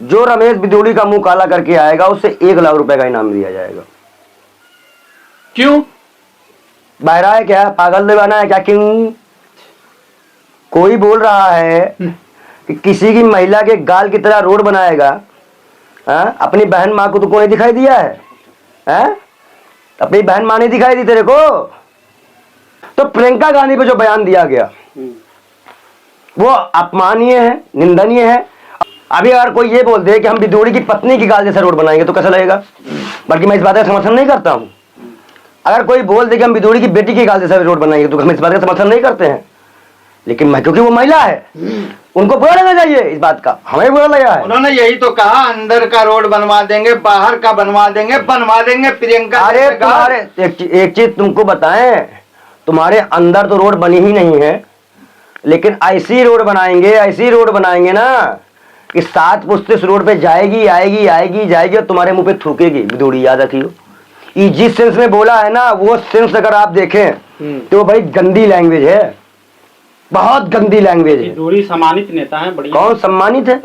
जो रमेश बिदूड़ी का मुंह काला करके आएगा उसे 1 लाख रुपए का इनाम दिया जाएगा। क्यों? बहरा है क्या, पागल दीवाना है क्या? क्यों? कोई बोल रहा है कि किसी की महिला के गाल की तरह रोड बनाएगा? अपनी बहन माँ को तो कोई दिखाई दिया है? अपनी बहन माँ नहीं दिखाई दी तेरे को? तो प्रियंका गांधी पे जो बयान दिया गया वो अपमाननीय है, निंदनीय है। अभी अगर कोई ये बोल दे कि हम बिदूड़ी की पत्नी की गाल जैसा रोड बनाएंगे तो कैसा लगेगा? बल्कि मैं इस बात का समर्थन नहीं करता हूं। अगर कोई बोल दे कि हम बिदूड़ी की बेटी की गाल जैसा रोड बनाएंगे तो हम इस बात का समर्थन नहीं करते हैं। लेकिन मैं, क्योंकि वो महिला है, उनको बुरा लगना चाहिए इस बात का, हमें बुरा लगा है। उन्होंने यही तो कहा, अंदर का रोड बनवा देंगे, बाहर का बनवा देंगे प्रियंका। अरे तुम्हारे एक चीज तुमको बताएं, तुम्हारे अंदर तो रोड बनी ही नहीं है, लेकिन ऐसी रोड बनाएंगे ना कि 7 पुश्ते इस रोड पे जाएगी आएगी आएगी जाएगी और तुम्हारे मुंह पे थूकेगी बिदूड़ी। याद रखियो, ये जिस सेंस में बोला है ना, वो सेंस अगर आप देखें तो भाई गंदी लैंग्वेज है, बहुत गंदी लैंग्वेज है। बिदूड़ी सम्मानित नेता है, बढ़िया। कौन सम्मानित है?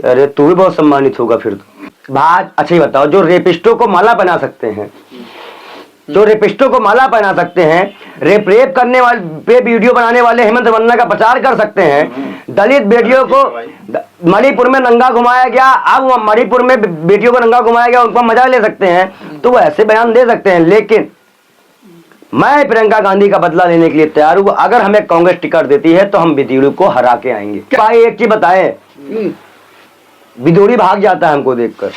अरे तू भी बहुत सम्मानित होगा फिर तो। बात अच्छा ही बताओ, जो रेपिस्टों को माला पहना सकते हैं, रेप करने वाले पे वीडियो बनाने वाले हेमंत वन्ना का प्रचार कर सकते हैं, दलित बेटियों को मणिपुर में नंगा घुमाया गया, अब मणिपुर में बेटियों को नंगा घुमाया गया, उनका मजा ले सकते हैं, तो वो ऐसे बयान दे सकते हैं। लेकिन मैं प्रियंका गांधी का बदला लेने के लिए तैयार हूं। अगर हमें कांग्रेस टिकट देती है तो हम बिदूड़ी को हरा के आएंगे। भाई एक चीज बताएं, बिदूड़ी भाग जाता है हमको देखकर,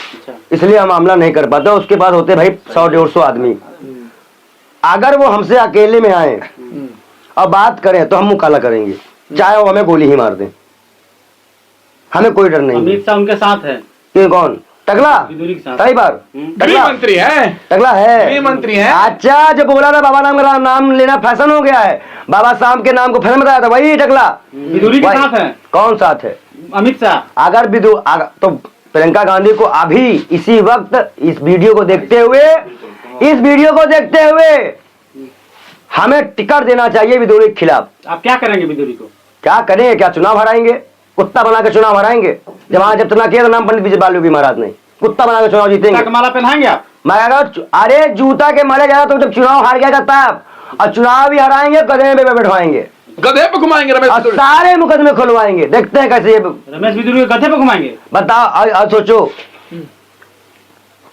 इसलिए हम मामला नहीं कर पाते। उसके बाद होते भाई 100-150 आदमी। अगर वो हमसे अकेले में आए और बात करें तो हम मुंह काला करेंगे, चाहे वो हमें गोली ही मार दें, हमें कोई डर नहीं। अमित शाह उनके साथ है। क्यों? कौन? टकला? कई बार गृह मंत्री है, टकला है, गृह मंत्री है। अच्छा, जो बोला था बाबा नाम लेना फैशन हो गया है, बाबा साहब के नाम को फैशन बताया था, वही टकला बिदूड़ी के साथ है। कौन साथ है? अमित शाह। अगर तो प्रियंका गांधी को अभी इसी वक्त इस वीडियो को देखते हुए हमें टिकट देना चाहिए बिदूड़ी के खिलाफ। आप क्या करेंगे बिदूड़ी को? क्या करेंगे? क्या चुनाव हराएंगे? कुत्ता बना के चुनाव हराएंगे। जब चुनाव किया तो नाम पंडित विजय बालू महाराज ने, कुत्ता बना के चुनाव जीतेंगे। माला पहनाएंगे आप? मैं अरे जूता के माले जाता तो जब चुनाव हार गया करता है, और चुनाव भी हराएंगे, गधे पे बैठवाएंगे, गधे पे घुमाएंगे रमेश बिदूड़ी, सारे मुकदमे खुलवाएंगे। देखते हैं कैसे रमेश बिदूड़ी को गधे पे घुमाएंगे। बताओ।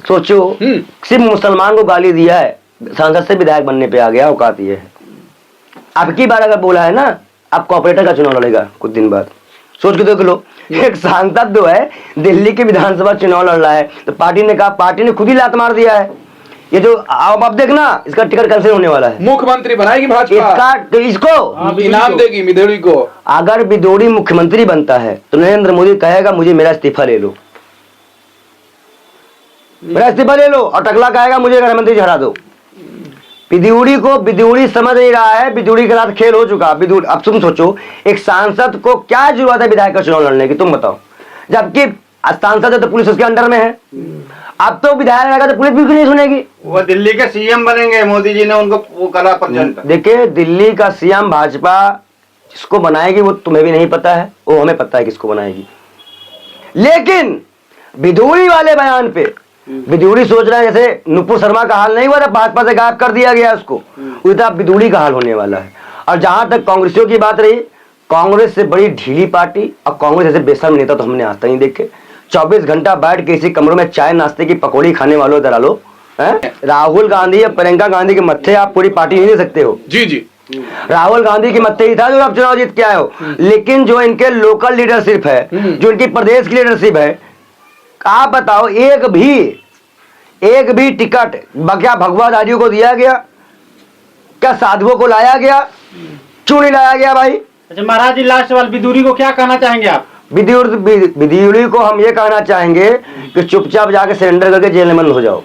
सोचो सिर्फ मुसलमान को गाली दिया है, सांसद से विधायक बनने पे आ गया, औकात ये है। अब की बार अगर बोला है ना, अब कॉर्पोरेटर का चुनाव लड़ेगा कुछ दिन बाद, सोच के देख लो। एक सांसद जो है दिल्ली के विधानसभा चुनाव लड़ रहा है, तो पार्टी ने खुद ही लात मार दिया है। ये जो अब देखना, इसका टिकट कैंसिल होने वाला है। मुख्यमंत्री बनाएगी भाजपा, तो इसको इनाम देगी बिदूड़ी को। अगर बिदूड़ी मुख्यमंत्री बनता है तो नरेंद्र मोदी कहेगा मुझे मेरा इस्तीफा ले लो, और टकला कहेगा मुझे गृह मंत्री हरा दो। बिदूड़ी समझ नहीं रहा है, बिदूड़ी के साथ खेल हो चुका। अब तुम सोचो, एक सांसद को क्या जरूरत है विधायक का चुनाव लड़ने की, तुम बताओ। जबकि सांसद है तो पुलिस उसके अंडर में है, अब तो विधायक रहेगा तो पुलिस भी नहीं सुनेगी। वो दिल्ली के सीएम बनेंगे, मोदी जी ने उनको वो करा प्रेजेंट। देखिए, दिल्ली का सीएम भाजपा जिसको बनाएगी वो तुम्हें भी नहीं पता है, वो हमें पता है किसको बनाएगी। लेकिन बिदूड़ी वाले बयान पे बिदूड़ी सोच रहा है जैसे नुपुर शर्मा का हाल नहीं हुआ था, भाजपा से गायब कर दिया गया उसको, उसी तरह बिदूड़ी का हाल होने वाला है। और जहां तक कांग्रेसियों की बात रही, कांग्रेस से बड़ी ढीली पार्टी और कांग्रेस जैसे बेशर्म नेता तो हमने आज तक नहीं देखे। 24 घंटा बैठ के इसी कमरों में चाय नाश्ते की पकौड़ी खाने वालों दलालो, राहुल गांधी या प्रियंका गांधी के मत्थे आप पूरी पार्टी नहीं दे सकते हो। जी राहुल गांधी के मत्थे ही था जो आप चुनाव जीत के आए हो। लेकिन जो इनके लोकल लीडरशिप है, जो इनकी प्रदेश की लीडरशिप है, आप बताओ, एक भी टिकट क्या भगवाधारियों को दिया गया? क्या साधुओं को लाया गया? क्यों नहीं लाया गया भाई? अच्छा महाराज जी, लास्ट सवाल, बिदूड़ी को क्या कहना चाहेंगे आप? बिदूड़ी को हम ये कहना चाहेंगे कि चुपचाप जाके सरेंडर करके जेल में बंद हो जाओ।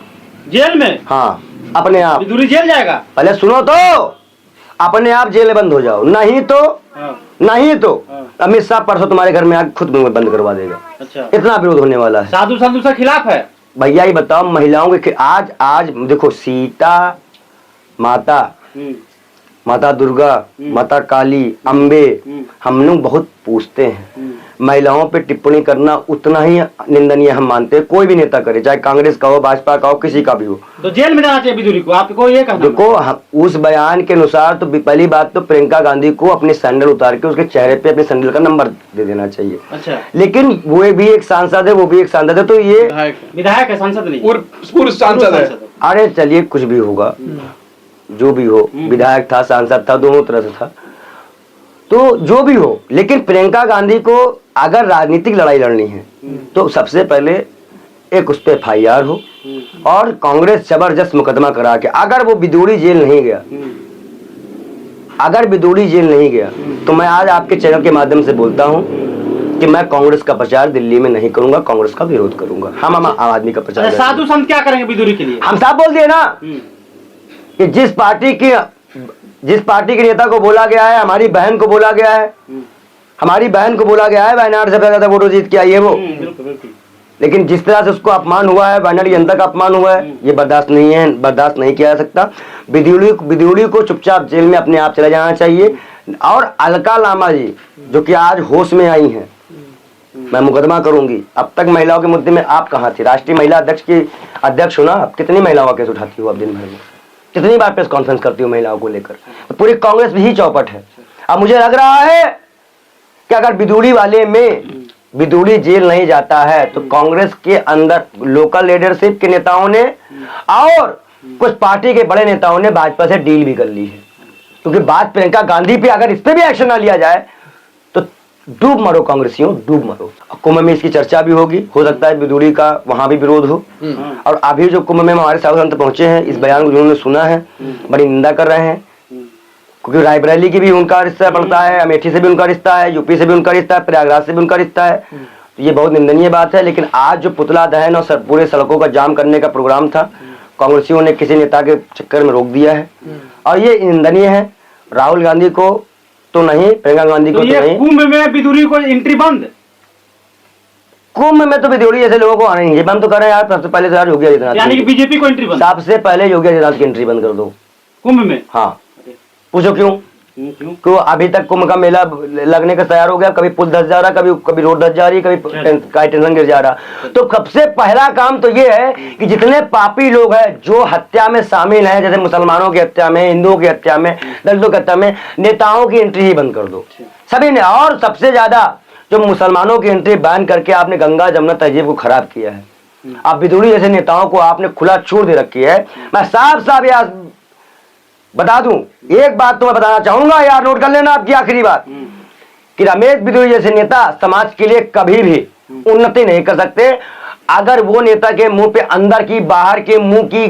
जेल में? हाँ, अपने आप। बिदूड़ी जेल जाएगा? पहले सुनो तो, अपने आप जेल में बंद हो जाओ, नहीं तो अमित शाह परसों तुम्हारे घर में आके खुद बंद करवा देगा। अच्छा, इतना विरोध होने वाला है। साधु संतों के खिलाफ है भैया। ये बताओ, महिलाओं के आज देखो, सीता माता, माता दुर्गा, माता काली, अम्बे, हम लोग बहुत पूछते हैं। महिलाओं पे टिप्पणी करना उतना ही निंदनीय हम मानते हैं, कोई भी नेता करे, चाहे कांग्रेस का हो, भाजपा का हो, किसी का भी हो। तो जेल में जाना चाहिए बिदुरी को, आपको ये कहना है? देखो उस बयान के अनुसार तो पहली बात तो प्रियंका गांधी को अपनी सैंडल उतार के उसके चेहरे पे अपने सैंडल का नंबर दे देना चाहिए। अच्छा, लेकिन वो भी एक सांसद है, वो भी एक सांसद है, तो ये विधायक है, सांसद नहीं, पूर्व सांसद है। अरे चलिए कुछ भी होगा, जो भी हो, विधायक था, सांसद था, दोनों तरह से था, तो जो भी हो, लेकिन प्रियंका गांधी को अगर राजनीतिक लड़ाई लड़नी है तो सबसे पहले एक उस पर FIR हो और कांग्रेस जबरदस्त मुकदमा करा के, अगर वो बिदूड़ी जेल नहीं गया, अगर बिदूड़ी जेल नहीं गया तो मैं आज आपके चैनल के माध्यम से बोलता हूं कि मैं कांग्रेस का प्रचार दिल्ली में नहीं करूंगा, कांग्रेस का विरोध करूंगा। हम आम आदमी का प्रचार। साधु संत क्या करेंगे बिदुरी के लिए? हम साफ बोल दिए ना कि जिस पार्टी के नेता को बोला गया है, हमारी बहन को बोला गया है, हमारी बहन को बोला गया है वायनाड से ज्यादा वोटों जीत के आई है वो, लेकिन जिस तरह से उसको अपमान हुआ है, वायनाड की जनता का अपमान हुआ है, ये बर्दाश्त नहीं किया जा सकता। बिदुड़ी को चुपचाप जेल में अपने आप चले जाना चाहिए। और अलका लामा जी जो कि आज होश में आई हैं, मैं मुकदमा करूंगी। अब तक महिलाओं के मुद्दे में आप कहाँ थी? राष्ट्रीय महिला अध्यक्ष हो ना आप, कितनी महिलाओं का केस उठाती हो आप दिन भर में? कितनी बार प्रेस कॉन्फ्रेंस करती हो महिलाओं को लेकर? तो पूरी कांग्रेस भी ही चौपट है। अब मुझे लग रहा है कि अगर बिदुड़ी वाले में बिदुड़ी जेल नहीं जाता है तो कांग्रेस के अंदर लोकल लीडरशिप के नेताओं ने और कुछ पार्टी के बड़े नेताओं ने भाजपा से डील भी कर ली है, क्योंकि बात प्रियंका गांधी पे अगर इस पे भी एक्शन ना लिया जाए तो डूब मरो कांग्रेसियों, डूब मरो। कुंभ में इसकी चर्चा भी होगी, हो सकता है बिदुड़ी का वहां भी विरोध हो। और अभी जो कुंभ में हमारे साधु संत पहुंचे हैं, इस बयान को जिन्होंने सुना है बड़ी निंदा कर रहे हैं, क्योंकि रायबरेली की भी उनका रिश्ता पड़ता है, अमेठी से भी उनका रिश्ता है, यूपी से भी उनका रिश्ता है, प्रयागराज से भी उनका रिश्ता है। तो ये बहुत निंदनीय बात है। लेकिन आज जो पुतला दहन और पूरे सड़कों का जाम करने का प्रोग्राम था, कांग्रेसियों ने किसी नेता के चक्कर में रोक दिया है और ये निंदनीय है। राहुल गांधी को तो नहीं, प्रियंका गांधी को तो नहीं। कुंभ में बिदुरी को एंट्री बंद? कुंभ में तो बिदुड़ी जैसे लोगों को आने नहीं, बंद तो करें यार। सबसे पहले तो योगी आदित्यनाथ, यानी कि बीजेपी को एंट्री बंद? सबसे पहले योगी आदित्यनाथ की एंट्री बंद कर दो कुंभ में। हाँ, पूछो क्यों? क्यों अभी तक कुंभ का मेला लगने का तैयार हो गया, कभी पुल धस जा रहा, कभी रोड धस जा रही, कभी टेंशन गिर जा रहा। तो सबसे पहला काम तो ये है कि जितने पापी लोग हैं जो हत्या में शामिल हैं, जैसे मुसलमानों की हत्या में, हिंदुओं की हत्या में, दलितों की हत्या में, नेताओं की एंट्री ही बंद कर दो सभी ने। और सबसे ज्यादा जो मुसलमानों की एंट्री बैन करके आपने गंगा जमुना तहजीब को खराब किया है। आप बिदुड़ी जैसे नेताओं को आपने खुला छूट दे रखी है। मैं साफ साफ यार बता दूं, एक बात तो मैं बताना चाहूंगा यार, नोट कर लेना आपकी आखिरी बात, कि रमेश बिदुड़ी जैसे नेता समाज के लिए कभी भी उन्नति नहीं कर सकते। अगर वो नेता के मुंह पे अंदर की बाहर के मुंह की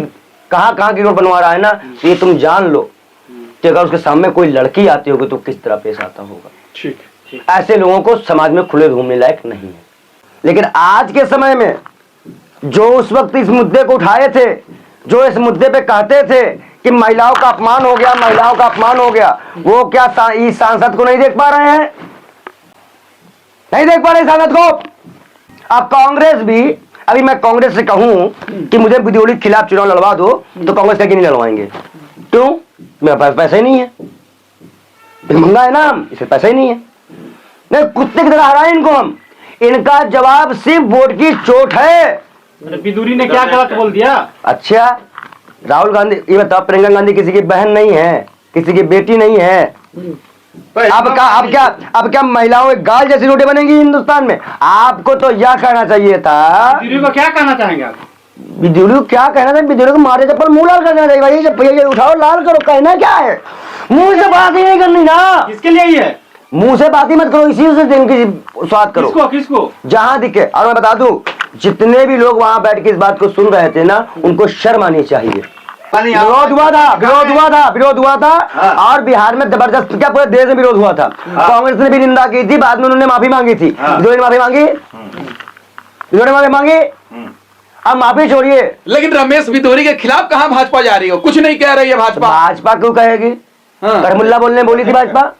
कहां की रोड बनवा रहा है ना, तो ये तुम जान लो कि अगर उसके सामने कोई लड़की आती होगी तो किस तरह पेश आता होगा। ठीक। ऐसे लोगों को समाज में खुले घूमने लायक नहीं है। लेकिन आज के समय में जो उस वक्त इस मुद्दे को उठाए थे, जो इस मुद्दे पे कहते थे कि महिलाओं का अपमान हो गया, महिलाओं का अपमान हो गया, वो क्या इस सांसद को नहीं देख पा रहे हैं? नहीं देख पा रहे सांसद को। अब कांग्रेस भी, अभी मैं कांग्रेस से कहूं कि मुझे बिदुड़ी के खिलाफ चुनाव लड़वा दो तो कांग्रेस क्या नहीं लड़वाएंगे? क्यों? मेरे पास पैसे ही नहीं है, महंगा है ना, इसे पैसा ही नहीं है। नहीं, कुत्ते की तरह हराए इनको हम। इनका जवाब सिर्फ वोट की चोट है। बिदुड़ी ने क्या गलत बोल दिया? अच्छा राहुल गांधी, ये बताओ, प्रियंका गांधी किसी की बहन नहीं है, किसी की बेटी नहीं है। अब क्या महिलाओं के गाल जैसी रोटी बनेंगी हिंदुस्तान में? आपको तो यह कहना चाहिए था। बिदुड़ी को क्या कहना चाहेंगे आप? बिदुड़ी को क्या कहना था? बिदुड़ी को मारे चप्पल मुंह लाल करना चाहिए भाई। जब उठाओ लाल करो, कहना क्या है? मुंह से बात ही नहीं करनी ना। किसके लिए ही है? मुंह से बात ही मत करो, इसी से दिन की स्वाद करो। किसको? जहां दिखे। और मैं बता दूं, जितने भी लोग वहां बैठ के इस बात को सुन रहे थे ना, उनको शर्म आनी चाहिए। विरोध हुआ था और बिहार में जबरदस्त, क्या पूरे देश में विरोध हुआ था। कांग्रेस ने भी निंदा की थी, बाद में उन्होंने माफी मांगी थी। बिदुड़ी ने माफी मांगी, अब माफी छोड़िए। लेकिन रमेश बिदुड़ी के खिलाफ कहां भाजपा जा रही हो? कुछ नहीं कह रही है भाजपा क्यों कहेगी? करमुल्ला बोलने बोली थी भाजपा।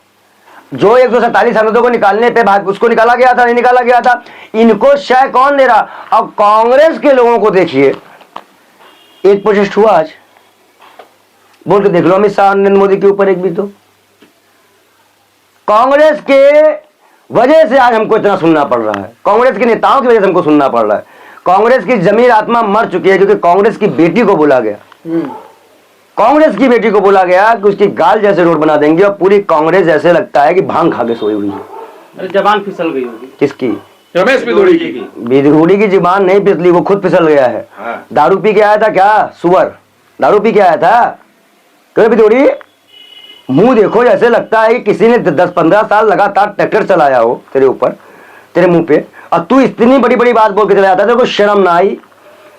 जो 147 सांसदों को निकालने पे उसको निकाला गया था, नहीं निकाला गया था। इनको शय कौन दे रहा? अब कांग्रेस के लोगों को देखिए, एक प्रोटेस्ट हुआ आज, बोल के देख लो अमित शाह नरेंद्र मोदी के ऊपर एक भी तो। कांग्रेस के वजह से आज हमको इतना सुनना पड़ रहा है, कांग्रेस के नेताओं की वजह से हमको सुनना पड़ रहा है। कांग्रेस की जमीर आत्मा मर चुकी है, क्योंकि कांग्रेस की बेटी को बोला गया, कांग्रेस की बेटी को बोला गया कि उसकी गाल जैसे रोड बना देंगे, और पूरी कांग्रेस ऐसे लगता है कि भांग खा के सोई हुई है। अरे जबान फिसल गई होगी किसकी? रमेश बिदूड़ी की। बिधूड़ी की जुबान नहीं फिसली, वो खुद फिसल गया है। हाँ। दारू पी के आया था क्या? सुअर दारू पी के आया था? क्यों बिधूड़ी? मुंह देखो, जैसे लगता है कि किसी ने 10-15 साल लगातार ट्रैक्टर चलाया हो तेरे ऊपर, तेरे मुंह पे, और तू इतनी बड़ी बड़ी बात बोल के चला जाता है। तेरे को शर्म ना आई?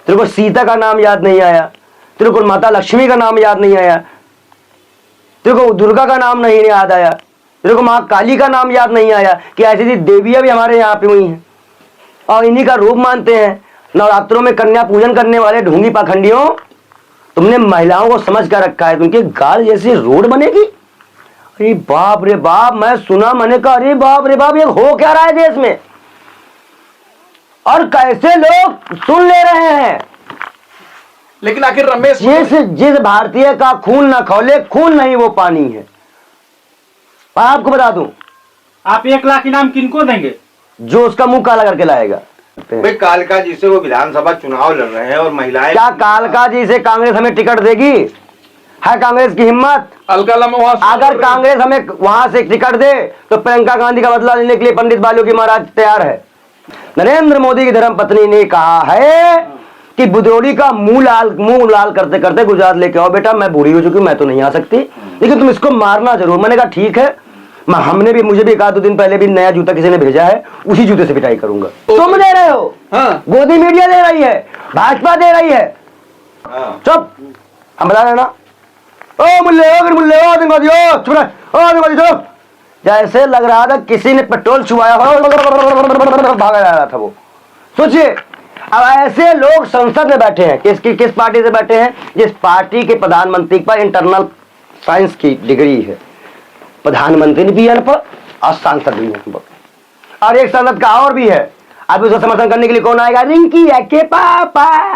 तेरे को सीता का नाम याद नहीं आया? तेरे को माता लक्ष्मी का नाम याद नहीं आया? तेरे को दुर्गा का नाम नहीं याद आया? तेरे को माँ काली का नाम याद नहीं आया कि ऐसी ऐसी देवियां भी हमारे यहाँ पे हुई हैं और इन्हीं का रूप मानते हैं? नवरात्रों में कन्या पूजन करने वाले ढोंगी पाखंडियों, तुमने महिलाओं को समझ कर रखा है, तुमके गाल जैसी रोड बनेगी? अरे बाप रे बाप, मैं सुना, मैंने कहा अरे बाप रे बाप, ये हो क्या रहा है देश में, और कैसे लोग सुन ले रहे हैं। लेकिन आखिर रमेश जिस भारतीय का खून न खौले, खून नहीं वो पानी है। मैं आपको बता दूं, आप 1 लाख इनाम किनको देंगे? जो उसका मुंह काला करके लाएगा। भाई कालका जी से वो विधानसभा चुनाव लड़ रहे हैं और महिलाएं, क्या कालका जी से कांग्रेस हमें टिकट देगी? है कांग्रेस की हिम्मत? अलकाला में वहां अगर कांग्रेस हमें वहां से टिकट दे तो प्रियंका गांधी का बदला लेने के लिए पंडित बालोकी महाराज तैयार है। नरेंद्र मोदी की धर्मपत्नी ने कहा है कि बुदौड़ी का मुंह लाल करते करते गुजरात लेके आओ बेटा, मैं बूढ़ी हो चुकी हूं, मैं तो नहीं आ सकती, लेकिन तुम इसको मारना जरूर। मैंने कहा ठीक है, हमने भी, मुझे भी 1-2 दिन पहले भी नया जूता किसी ने भेजा है, उसी जूते से पिटाई करूंगा। तुम दे रहे हो, हाँ। गोदी मीडिया दे रही है, भाजपा दे रही है। हाँ। चुप, हम बता रहे ना। ओ मुल्ले, ओ मुल्ले, ओ आतंकवादी, ओ चुप रहे, ओ आतंकवादी चुप। जैसे लग रहा था किसी ने पेट्रोल छुआया हो, भागा जा रहा था वो। सोचिए, अब ऐसे लोग संसद में बैठे हैं, किस पार्टी से बैठे हैं? जिस पार्टी के प्रधानमंत्री पर इंटरनल साइंस की डिग्री है, प्रधानमंत्री भी अनपढ़ और सांसद भी अनपढ़, और एक सांसद का और भी है। अब उसका समर्थन करने के लिए कौन आएगा? रिंकी के पापा,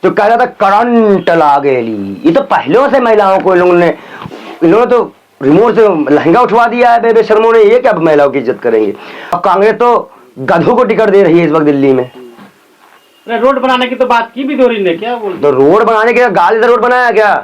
तो कह रहा था करंट ला गेली। ये तो पहले से महिलाओं को इन्होंने तो रिमोट से लहंगा उठवा दिया है बेशर्मों ने। ये क्या महिलाओं की इज्जत करेंगे? और कांग्रेस तो गधों को टिकट दे रही है इस वक्त दिल्ली में। रोड बनाने की तो बात की बिधूड़ी ने, क्या बोल? तो रोड बनाने के लिए गाली से रोड बनाया क्या?